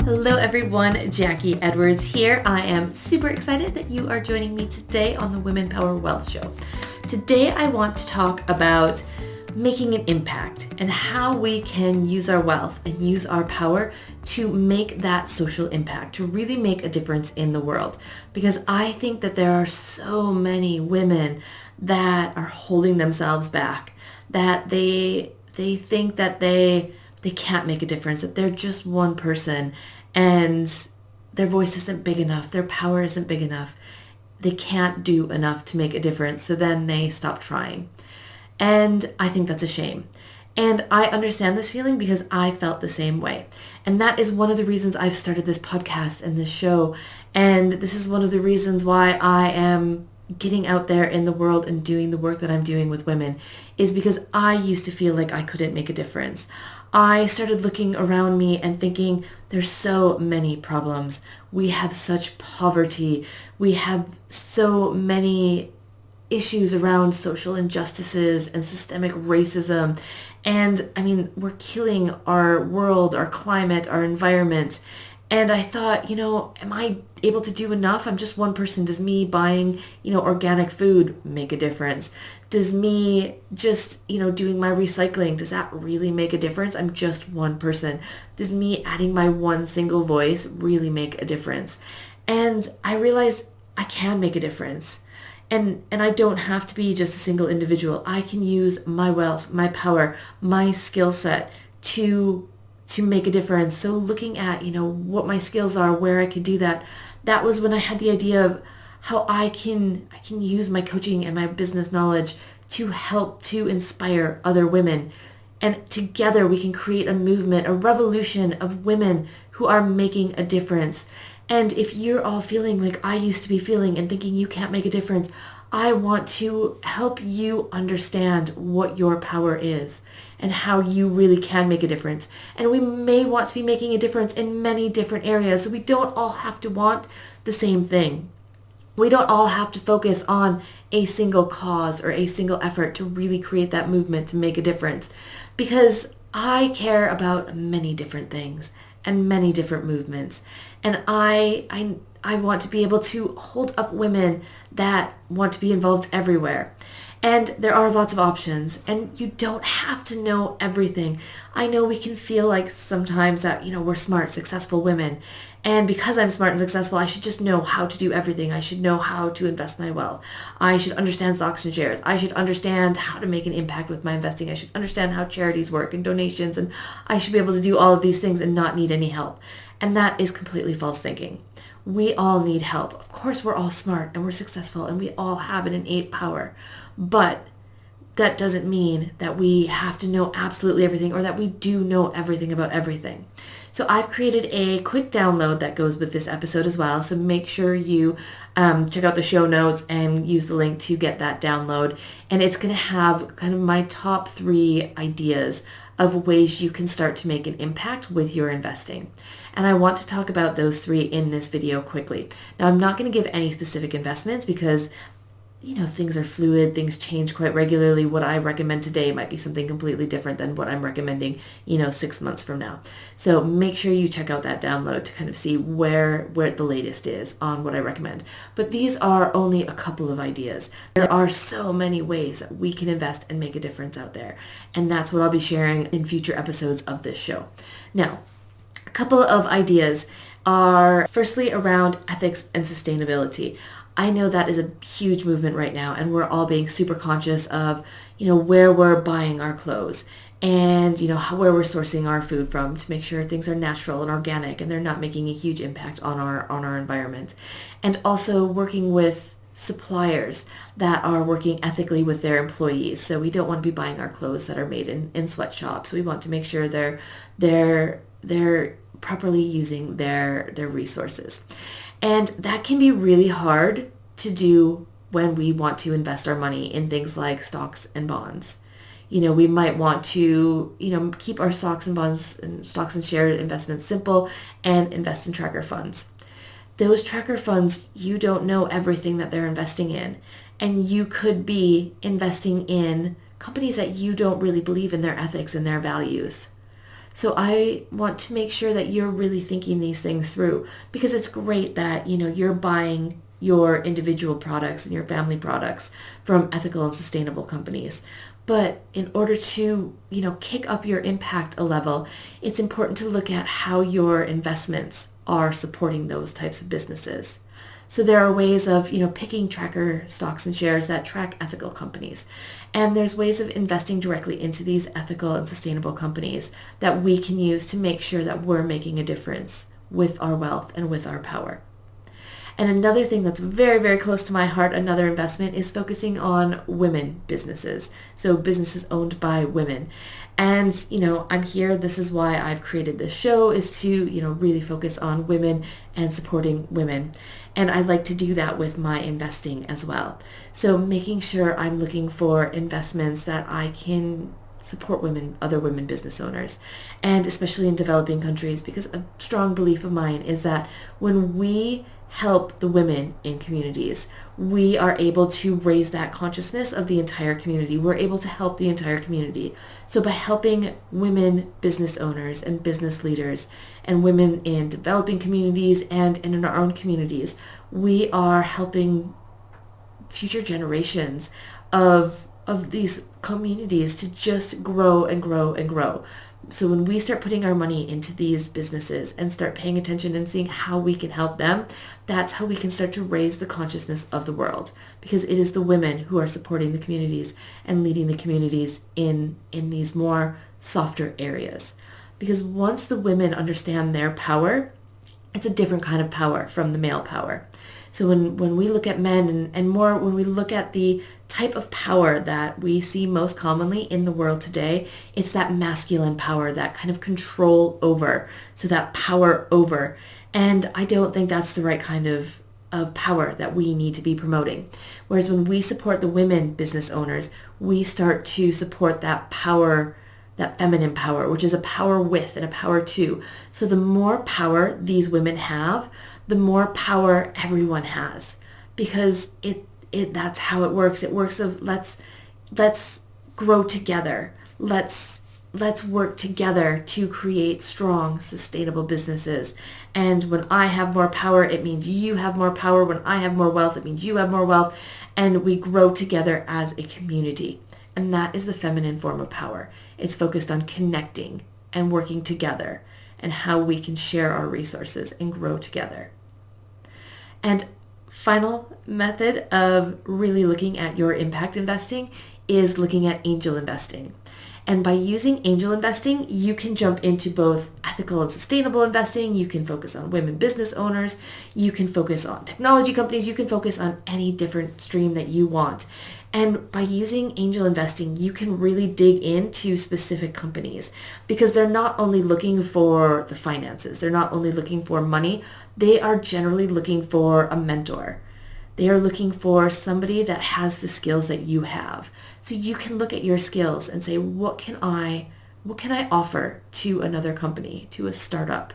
Hello everyone, Jackie Edwards here. I am super excited that you are joining me today on the Women Power Wealth Show. Today I want to talk about making an impact and how we can use our wealth and use our power to make that social impact, to really make a difference in the world. Because I think that there are so many women that are holding themselves back, that they think that they can't make a difference, that they're just one person and their voice isn't big enough, their power isn't big enough, they can't do enough to make a difference, so then they stop trying. And I think that's a shame. And I understand this feeling because I felt the same way. And that is one of the reasons I've started this podcast and this show. And this is one of the reasons why I am getting out there in the world and doing the work that I'm doing with women, is because I used to feel like I couldn't make a difference. I started looking around me and thinking there's so many problems. We have such poverty. We have so many issues around social injustices and systemic racism. And I mean, we're killing our world, our climate, our environment. And I thought, am I able to do enough? I'm just one person. Does me buying, organic food make a difference? Does me just, doing my recycling, does that really make a difference? I'm just one person. Does me adding my one single voice really make a difference? And I realized I can make a difference. And I don't have to be just a single individual. I can use my wealth, my power, my skill set to make a difference. So looking at, what my skills are, where I could do that, that was when I had the idea of how I can use my coaching and my business knowledge to help to inspire other women. And together we can create a movement, a revolution of women who are making a difference. And if you're all feeling like I used to be feeling and thinking you can't make a difference, I want to help you understand what your power is and how you really can make a difference. And we may want to be making a difference in many different areas. So we don't all have to want the same thing. We don't all have to focus on a single cause or a single effort to really create that movement to make a difference. Because I care about many different things and many different movements. And I want to be able to hold up women that want to be involved everywhere. And there are lots of options, and you don't have to know everything. I know we can feel like sometimes that, we're smart, successful women. And because I'm smart and successful, I should just know how to do everything. I should know how to invest my wealth. I should understand stocks and shares. I should understand how to make an impact with my investing. I should understand how charities work and donations. And I should be able to do all of these things and not need any help. And that is completely false thinking. We all need help. Of course, we're all smart and we're successful and we all have an innate power. But that doesn't mean that we have to know absolutely everything or that we do know everything about everything. So I've created a quick download that goes with this episode as well. So make sure you check out the show notes and use the link to get that download. And it's going to have kind of my top 3 ideas of ways you can start to make an impact with your investing. And I want to talk about those 3 in this video quickly. Now, I'm not going to give any specific investments because things are fluid, things change quite regularly. What I recommend today might be something completely different than what I'm recommending, 6 months from now. So make sure you check out that download to kind of see where the latest is on what I recommend. But these are only a couple of ideas. There are so many ways that we can invest and make a difference out there. And that's what I'll be sharing in future episodes of this show. Now, a couple of ideas are firstly around ethics and sustainability. I know that is a huge movement right now, and we're all being super conscious of, where we're buying our clothes and, where we're sourcing our food from to make sure things are natural and organic and they're not making a huge impact on our environment. And also working with suppliers that are working ethically with their employees. So we don't want to be buying our clothes that are made in sweatshops. We want to make sure they're properly using their resources. And that can be really hard to do when we want to invest our money in things like stocks and bonds. We might want to, keep our stocks and bonds and stocks and share investments simple and invest in tracker funds. Those tracker funds, you don't know everything that they're investing in. And you could be investing in companies that you don't really believe in their ethics and their values. So I want to make sure that you're really thinking these things through, because it's great that, you're buying your individual products and your family products from ethical and sustainable companies. But in order to, kick up your impact a level, it's important to look at how your investments are supporting those types of businesses. So there are ways of, picking tracker stocks and shares that track ethical companies. And there's ways of investing directly into these ethical and sustainable companies that we can use to make sure that we're making a difference with our wealth and with our power. And another thing that's very, very close to my heart, another investment, is focusing on women businesses. So businesses owned by women. And, I'm here. This is why I've created this show, is to, really focus on women and supporting women. And I like to do that with my investing as well. So making sure I'm looking for investments that I can support women, other women business owners, and especially in developing countries, because a strong belief of mine is that when we help the women in communities, we are able to raise that consciousness of the entire community. We're able to help the entire community. So by helping women business owners and business leaders and women in developing communities and in our own communities, we are helping future generations of these communities to just grow and grow and grow. So when we start putting our money into these businesses and start paying attention and seeing how we can help them, that's how we can start to raise the consciousness of the world, because it is the women who are supporting the communities and leading the communities in these more softer areas. Because once the women understand their power, it's a different kind of power from the male power. So when we look at men and more when we look at the type of power that we see most commonly in the world today, it's that masculine power, that kind of control over, so that power over. And I don't think that's the right kind of power that we need to be promoting. Whereas when we support the women business owners, we start to support that power, that feminine power, which is a power with and a power to. So the more power these women have, the more power everyone has, because that's how it works. It works of let's grow together. Let's work together to create strong, sustainable businesses. And when I have more power, it means you have more power. When I have more wealth, it means you have more wealth. And we grow together as a community. And that is the feminine form of power. It's focused on connecting and working together and how we can share our resources and grow together. And final method of really looking at your impact investing is looking at angel investing. And by using angel investing, you can jump into both ethical and sustainable investing. You can focus on women business owners. You can focus on technology companies. You can focus on any different stream that you want. And by using angel investing, you can really dig into specific companies, because they're not only looking for the finances. They're not only looking for money. They are generally looking for a mentor. They are looking for somebody that has the skills that you have. So you can look at your skills and say, what can I offer to another company, to a startup?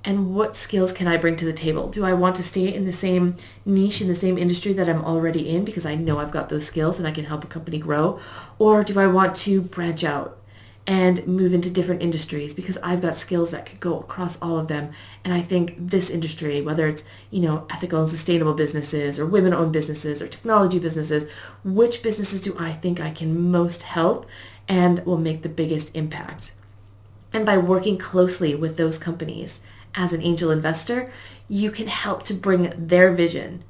And what skills can I bring to the table? Do I want to stay in the same niche, in the same industry that I'm already in, because I know I've got those skills and I can help a company grow? Or do I want to branch out and move into different industries, because I've got skills that could go across all of them? And I think this industry, whether it's, ethical and sustainable businesses or women-owned businesses or technology businesses, which businesses do I think I can most help and will make the biggest impact? And by working closely with those companies as an angel investor, you can help to bring their vision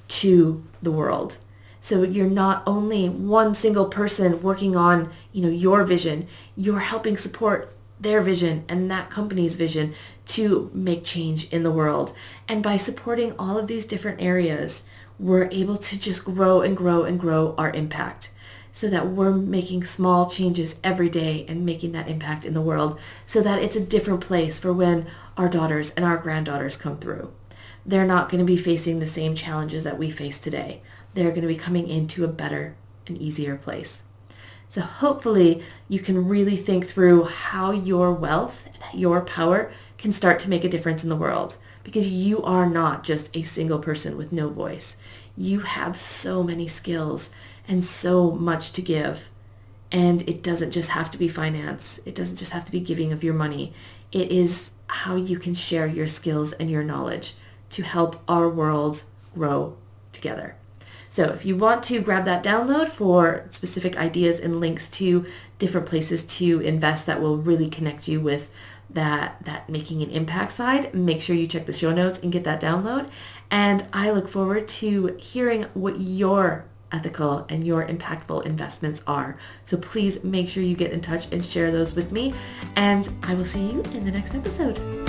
to the world. So you're not only one single person working on, your vision, you're helping support their vision and that company's vision to make change in the world. And by supporting all of these different areas, we're able to just grow and grow and grow our impact, so that we're making small changes every day and making that impact in the world, so that it's a different place for when our daughters and our granddaughters come through. They're not going to be facing the same challenges that we face today. They're going to be coming into a better and easier place. So hopefully you can really think through how your wealth and your power can start to make a difference in the world, because you are not just a single person with no voice. You have so many skills and so much to give. And it doesn't just have to be finance. It doesn't just have to be giving of your money. It is how you can share your skills and your knowledge to help our world grow together. So if you want to grab that download for specific ideas and links to different places to invest that will really connect you with that making an impact side, make sure you check the show notes and get that download. And I look forward to hearing what your ethical and your impactful investments are. So please make sure you get in touch and share those with me. And I will see you in the next episode.